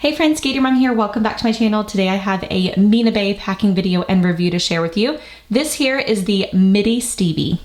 Hey friends, Gator Mom here. Welcome back to my channel. Today I have a Mina Baie packing video and review to share with you. This here is the Midi Stevie.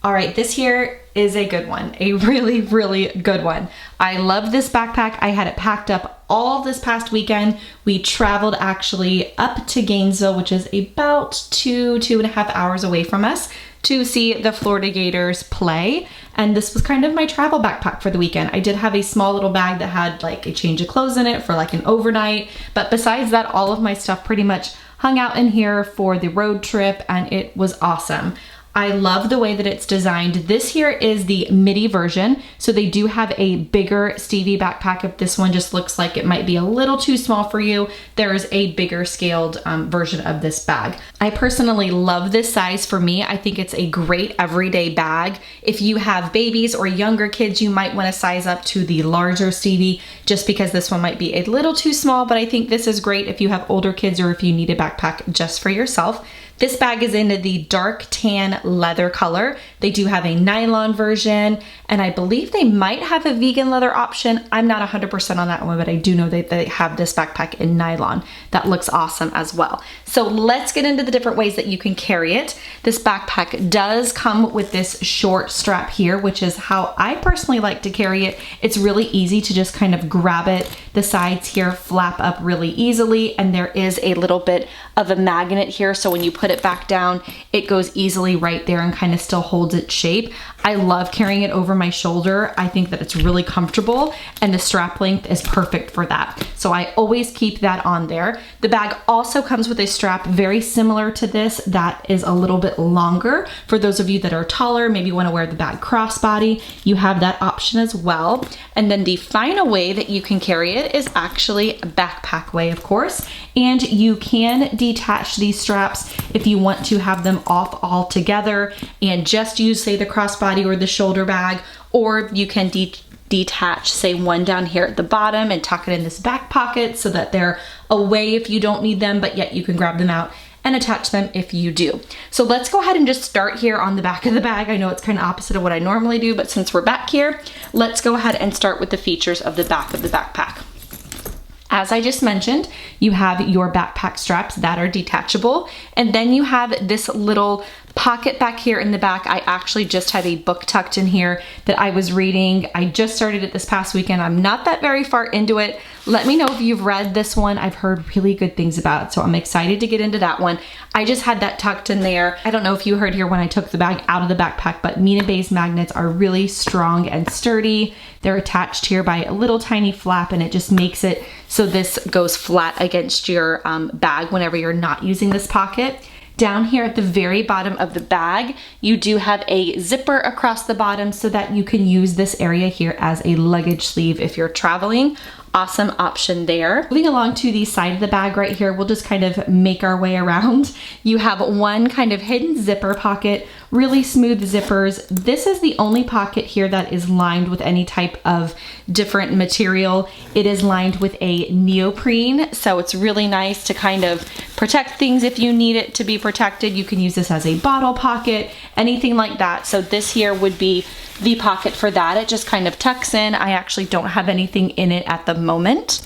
All right, this here is a good one, a really, really good one. I love this backpack. I had it packed up all this past weekend. We traveled actually up to Gainesville, which is about two and a half hours away from us, to see the Florida Gators play. And this was kind of my travel backpack for the weekend. I did have a small little bag that had like a change of clothes in it for like an overnight. But besides that, all of my stuff pretty much hung out in here for the road trip, and it was awesome. I love the way that it's designed. This here is the midi version. So they do have a bigger Stevie backpack. If this one just looks like it might be a little too small for you, there is a bigger scaled version of this bag. I personally love this size for me. I think it's a great everyday bag. If you have babies or younger kids, you might want to size up to the larger Stevie just because this one might be a little too small, but I think this is great if you have older kids or if you need a backpack just for yourself. This bag is in the dark tan leather color. They do have a nylon version, and I believe they might have a vegan leather option. I'm not 100% on that one, but I do know that they have this backpack in nylon. That looks awesome as well. So let's get into the different ways that you can carry it. This backpack does come with this short strap here, which is how I personally like to carry it. It's really easy to just kind of grab it. The sides here flap up really easily, and there is a little bit of a magnet here, so when you put it back down, it goes easily right there and kind of still holds its shape. I love carrying it over my shoulder. I think that it's really comfortable, and the strap length is perfect for that. So I always keep that on there. The bag also comes with a strap very similar to this that is a little bit longer. For those of you that are taller, maybe want to wear the bag crossbody, you have that option as well. And then the final way that you can carry it is actually a backpack way, of course. And you can detach these straps if you want to have them off altogether and just use, say, the crossbody or the shoulder bag, or you can detach, say, one down here at the bottom and tuck it in this back pocket so that they're away if you don't need them, but yet you can grab them out and attach them if you do. So let's go ahead and just start here on the back of the bag. I know it's kind of opposite of what I normally do, but since we're back here, let's go ahead and start with the features of the back of the backpack. As I just mentioned, you have your backpack straps that are detachable, and then you have this little pocket back here in the back. I actually just have a book tucked in here that I was reading. I just started it this past weekend. I'm not that very far into it. Let me know if you've read this one. I've heard really good things about it, so I'm excited to get into that one. I just had that tucked in there. I don't know if you heard here when I took the bag out of the backpack, but Mina Baie's magnets are really strong and sturdy. They're attached here by a little tiny flap, and it just makes it so this goes flat against your bag whenever you're not using this pocket. Down here at the very bottom of the bag, you do have a zipper across the bottom so that you can use this area here as a luggage sleeve if you're traveling. Awesome option there. Moving along to the side of the bag right here, we'll just kind of make our way around. You have one kind of hidden zipper pocket, really smooth zippers. This is the only pocket here that is lined with any type of different material. It is lined with a neoprene, so it's really nice to kind of protect things if you need it to be protected. You can use this as a bottle pocket, anything like that. So this here would be the pocket for that. It just kind of tucks in. I actually don't have anything in it at the moment.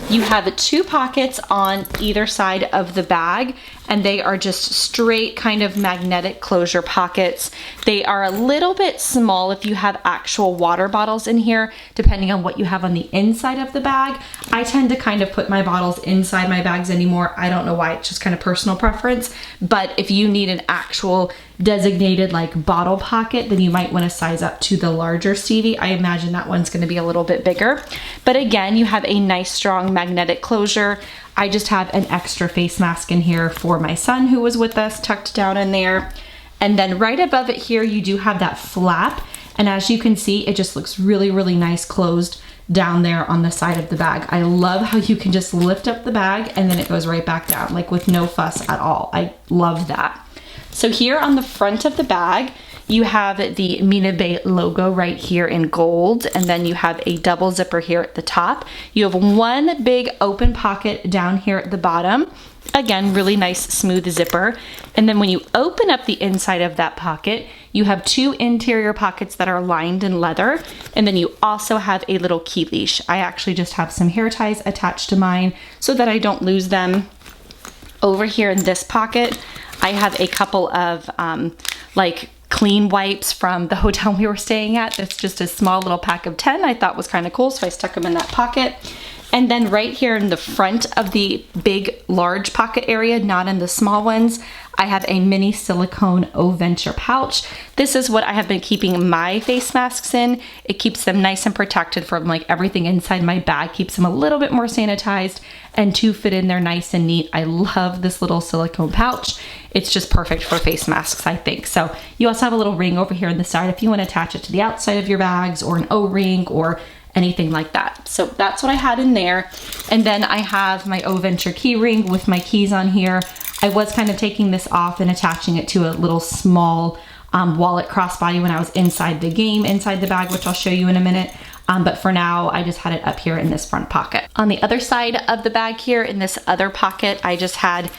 You have two pockets on either side of the bag, and they are just straight kind of magnetic closure pockets. They are a little bit small if you have actual water bottles in here, depending on what you have on the inside of the bag. I tend to kind of put my bottles inside my bags anymore. I don't know why, it's just kind of personal preference. But if you need an actual designated like bottle pocket, then you might want to size up to the larger Stevie. I imagine that one's going to be a little bit bigger. But again, you have a nice strong magnetic closure. I just have an extra face mask in here for my son who was with us, tucked down in there. And then right above it here, you do have that flap. And as you can see, it just looks really, really nice closed down there on the side of the bag. I love how you can just lift up the bag and then it goes right back down, like with no fuss at all. I love that. So here on the front of the bag, You have the Mina Baie logo right here in gold, and then you have a double zipper here at the top. You have one big open pocket down here at the bottom. Again, really nice smooth zipper. And then when you open up the inside of that pocket, you have two interior pockets that are lined in leather. And then you also have a little key leash. I actually just have some hair ties attached to mine so that I don't lose them. Over here in this pocket, I have a couple of like clean wipes from the hotel we were staying at. That's just a small little pack of 10 I thought was kind of cool, so I stuck them in that pocket. And then right here in the front of the big, large pocket area, not in the small ones, I have a mini silicone O-Venture pouch. This is what I have been keeping my face masks in. It keeps them nice and protected from like everything inside my bag, keeps them a little bit more sanitized and to fit in there nice and neat. I love this little silicone pouch. It's just perfect for face masks, I think. So you also have a little ring over here on the side if you want to attach it to the outside of your bags, or an O-ring or anything like that. So that's what I had in there. And then I have my O-Venture key ring with my keys on here. I was kind of taking this off and attaching it to a little small wallet crossbody when I was inside the game, inside the bag, which I'll show you in a minute. But for now, I just had it up here in this front pocket. On the other side of the bag here, in this other pocket, I just had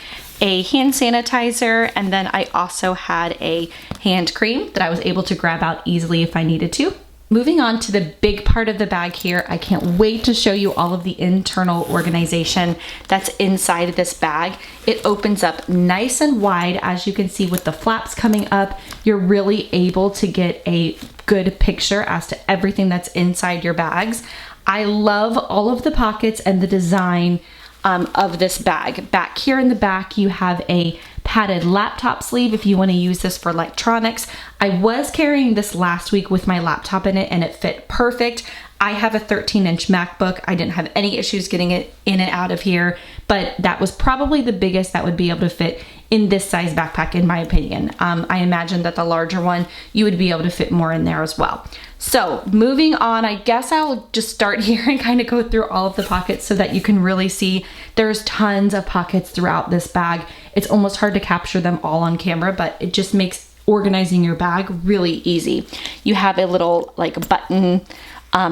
a hand sanitizer, and then I also had a hand cream that I was able to grab out easily if I needed to. Moving on to the big part of the bag here, I can't wait to show you all of the internal organization that's inside this bag. It opens up nice and wide, as you can see with the flaps coming up. You're really able to get a good picture as to everything that's inside your bags. I love all of the pockets and the design of this bag. Back here in the back, you have a padded laptop sleeve if you want to use this for electronics. I was carrying this last week with my laptop in it and it fit perfect. I have a 13-inch MacBook. I didn't have any issues getting it in and out of here, but that was probably the biggest that would be able to fit in this size backpack, in my opinion. I imagine that the larger one, you would be able to fit more in there as well. So moving on, I guess I'll just start here and kind of go through all of the pockets so that you can really see there's tons of pockets throughout this bag. It's almost hard to capture them all on camera, but it just makes organizing your bag really easy. You have a little like button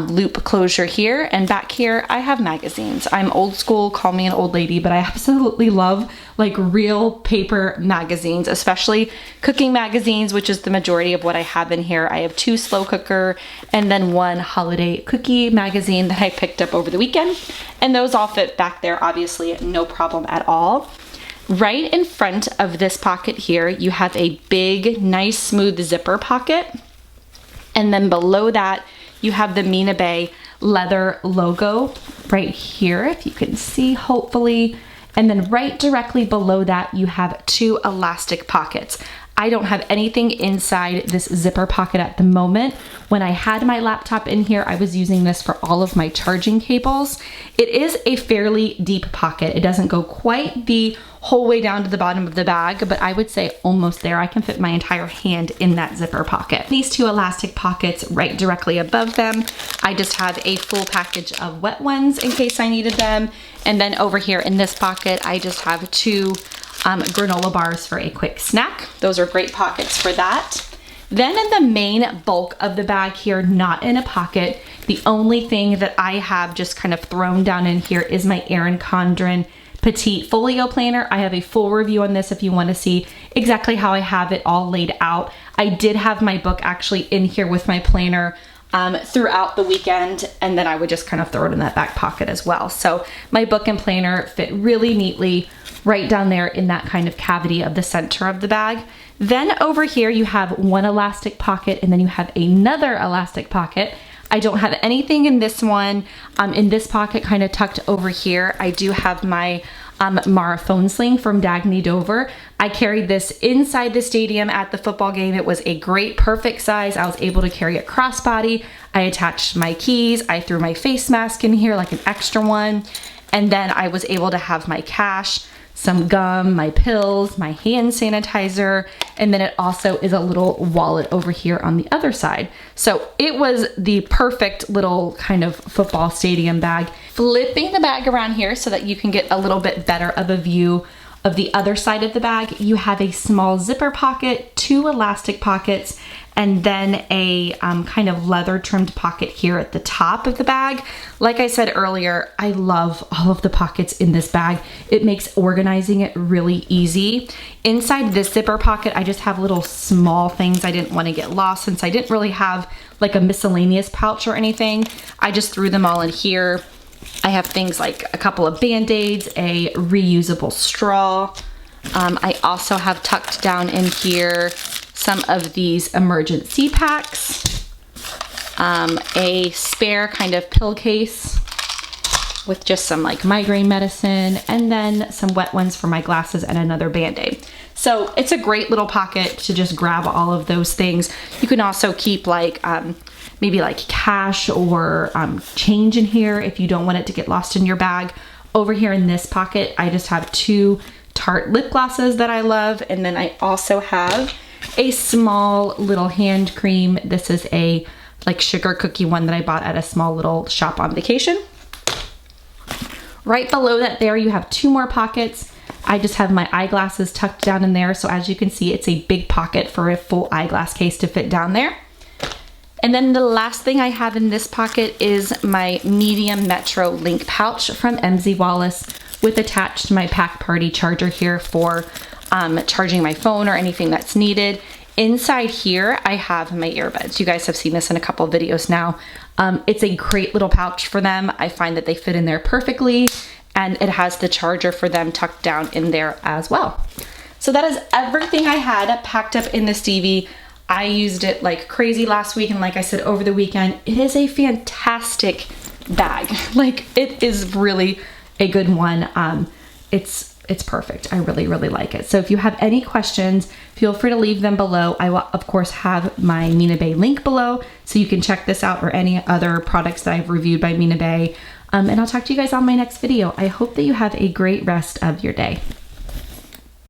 loop closure here, and back here I have magazines. I'm old school, call me an old lady, but I absolutely love like real paper magazines, especially cooking magazines, which is the majority of what I have in here. I have 2 slow cooker and then 1 holiday cookie magazine that I picked up over the weekend, and those all fit back there, obviously no problem at all. Right in front of this pocket here, you have a big, nice, smooth zipper pocket, and then below that you have the Mina Baie leather logo right here, if you can see, hopefully. And then right directly below that, you have 2 elastic pockets. I don't have anything inside this zipper pocket at the moment. When I had my laptop in here, I was using this for all of my charging cables. It is a fairly deep pocket. It doesn't go quite the whole way down to the bottom of the bag, but I would say almost there. I can fit my entire hand in that zipper pocket. These 2 elastic pockets right directly above them, I just have a full package of wet ones in case I needed them. And then over here in this pocket, I just have 2 granola bars for a quick snack. Those are great pockets for that. Then in the main bulk of the bag here, not in a pocket, the only thing that I have just kind of thrown down in here is my Erin Condren Petite Folio Planner. I have a full review on this if you want to see exactly how I have it all laid out. I did have my book actually in here with my planner throughout the weekend, and then I would just kind of throw it in that back pocket as well. So my book and planner fit really neatly right down there in that kind of cavity of the center of the bag. Then over here you have 1 elastic pocket, and then you have another elastic pocket. I don't have anything in this one. In this pocket kind of tucked over here, I do have my Mara phone sling from Dagny Dover. I carried this inside the stadium at the football game. It was a great, perfect size. I was able to carry it crossbody. I attached my keys. I threw my face mask in here like an extra one. And then I was able to have my cash, some gum, my pills, my hand sanitizer, and then it also is a little wallet over here on the other side. So it was the perfect little kind of football stadium bag. Flipping the bag around here so that you can get a little bit better of a view of the other side of the bag, you have a small zipper pocket, 2 elastic pockets, and then a kind of leather trimmed pocket here at the top of the bag. Like I said earlier, I love all of the pockets in this bag. It makes organizing it really easy. Inside this zipper pocket, I just have little small things I didn't want to get lost, since I didn't really have like a miscellaneous pouch or anything. I just threw them all in here. I have things like a couple of Band-Aids, a reusable straw. I also have tucked down in here some of these emergency packs, a spare kind of pill case with just some like migraine medicine, and then some wet ones for my glasses and another Band-Aid. So it's a great little pocket to just grab all of those things. You can also keep like maybe like cash or change in here if you don't want it to get lost in your bag. Over here in this pocket, I just have 2 Tarte lip glosses that I love, and then I also have a small little hand cream. This is a like sugar cookie one that I bought at a small little shop on vacation. Right below that there you have 2 more pockets. I just have my eyeglasses tucked down in there, so as you can see, it's a big pocket for a full eyeglass case to fit down there. And then the last thing I have in this pocket is my medium Metro link pouch from MZ Wallace, with attached my Pack Party charger here for charging my phone or anything that's needed. Inside here, I have my earbuds. You guys have seen this in a couple of videos now. It's a great little pouch for them. I find that they fit in there perfectly, and it has the charger for them tucked down in there as well. So that is everything I had packed up in the Stevie. I used it like crazy last week, and like I said, over the weekend. It is a fantastic bag. Like, it is really a good one. It's perfect. I really, really like it. So if you have any questions, feel free to leave them below. I will, of course, have my Mina Baie link below, so you can check this out or any other products that I've reviewed by Mina Baie. And I'll talk to you guys on my next video. I hope that you have a great rest of your day.